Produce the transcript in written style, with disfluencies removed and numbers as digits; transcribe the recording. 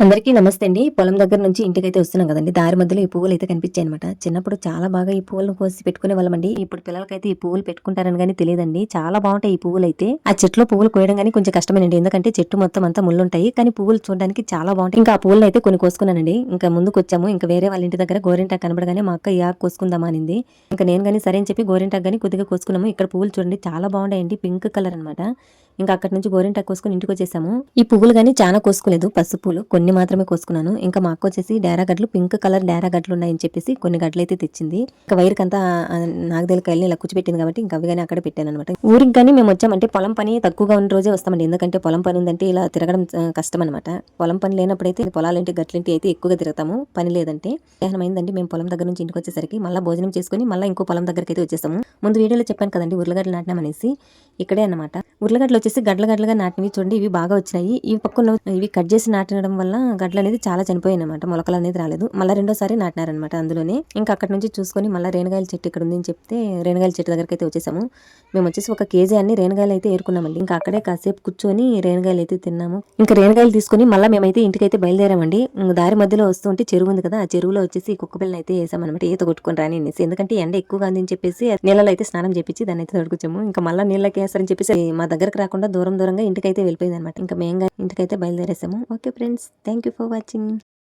అందరికీ నమస్తే అండి. పొలం దగ్గర నుంచి ఇంటికైతే వస్తున్నాం కదండీ! దారి మధ్యలో ఈ పువ్వులైతే కనిపించాయన్నమాట. చిన్నప్పుడు చాలా బాగా ఈ పువ్వులను కోసి పెట్టుకునేవాళ్ళమండి. ఇప్పుడు పిల్లలకైతే ఈ పువ్వులు పెట్టుకుంటారని గాని తెలీదండి. చాలా బావుంటాయి ఈ పువ్వులైతే. ఆ చెట్లో పువ్వులు కోయడం గాని కొంచెం కష్టమేనండి. ఎందుకంటే చెట్టు మొత్తం అంతా ముళ్ళుంటాయి. కానీ పువ్వులు చూడడానికి చాలా బావుంటాయి. ఇంకా ఆ పువ్వులనైతే కొన్ని కోసుకున్నానండి. ఇంకా ముందుకొచ్చాము. ఇంకా వేరే వాళ్ళ ఇంటి దగ్గర గోరింటాకు కనపడగానే మా అక్క ఈ ఆకు కోసుకుందామా అనింది. ఇంకా నేను గాని సరే అని చెప్పి గోరింటాకు గాని కొద్దిగా కోసుకున్నాము. ఇక్కడ పువ్వులు చూడండి చాలా బాగున్నాయండి. పింక్ కలర్ అనమాట. ఇంకా అక్కడి నుంచి గోరింటాకు కోసుకుని ఇంటికొచ్చేసాము. ఈ పువ్వులు గాని చాలా కోసుకోలేదు. పసుపు పూలు కొన్ని మాత్రమే కోసుకున్నాను. ఇంకా మా అక్క వచ్చేసి డేరా గడ్లు పింక్ కలర్ డేరా గడ్లు ఉన్నాయని చెప్పేసి కొన్ని గడ్లైతే తెచ్చింది. ఇంకా వైర్కంతా నాగదేలికాయల్ని ఇలా కూర్చిపెట్టింది కాబట్టి ఇంకా అవి కానీ అక్కడ పెట్టాను అనమాట. ఊరికి కానీ మేము వచ్చామంటే పొలం పని తక్కువగా ఉన్న రోజే వస్తామండి. ఎందుకంటే పొలం పని ఉందంటే ఇలా తిరగడం కష్టం అనమాట. పొలం పని లేనప్పుడైతే పొలాలేంటి గట్లింటి అయితే ఎక్కువగా తిరుగుతాము. పని లేదంటే మధ్యాహ్నం అయిందండి. మేము పొలం దగ్గర నుంచి ఇంటికి వచ్చేసరికి మళ్ళీ భోజనం చేసుకుని మళ్ళీ ఇంకో పొలం దగ్గరికి అయితే వచ్చేసాము. ముందు వీడియోలో చెప్పాను కదండి ఉర్లగడ్డలు నాటినామనేసి. ఇక్కడే అన్నమాట. ఉర్లగడ్డలు వచ్చేసి గడ్డలుగా నాటినవి చూడండి. ఇవి బాగా వచ్చినాయి. ఈ పక్కన ఇవి కట్ చేసి నాటడం వల్ల గడ్డలు అనేది చాలా చనిపోయాయి అనమాట. మొలకలు అనేది రాలేదు. మళ్ళీ రెండోసారి నాటినారనమాట అందులోనే. ఇంకా అక్కడ నుంచి చూసుకొని మళ్ళీ రేణగాయల చెట్టు ఇక్కడ ఉంది అని చెప్తే రేణగాయల చెట్టు దగ్గరికి అయితే వచ్చేసాము. మేము వచ్చేసి 1 కేజీ అన్ని రేణగాయలు అయితే ఏరుకున్నామండి. ఇంకా అక్కడే కాసేపు కూర్చొని రేణగాయలు అయితే తిన్నాము. ఇంకా రేణగాయలు తీసుకుని మళ్ళీ మేమైతే ఇంటికైతే బయలుదేరామండి. దారి మధ్యలో వస్తుంటే చెరువు ఉంది కదా, ఆ చెరువులో వచ్చేసి కుక్క పిల్లని అయితే వేసామన్నమాట. ఈత కొట్టుకొని రాని అనేసి. ఎందుకంటే ఎండ ఎక్కువగా ఉందని చెప్పేసి నీళ్ళలో అయితే స్నానం చేపించి దాన్ని అయితే తడుకొచ్చాము. ఇంకా మళ్ళీ నీళ్ళకి వేస్తారని చెప్పేసి మా దగ్గరకు రాకుండా దూరంగా ఇంటికైతే వెళ్ళిపోయింది అనమాట. ఇంకా మేము ఇంటికైతే బయలుదేరేసాము. Okay friends, thank you for watching.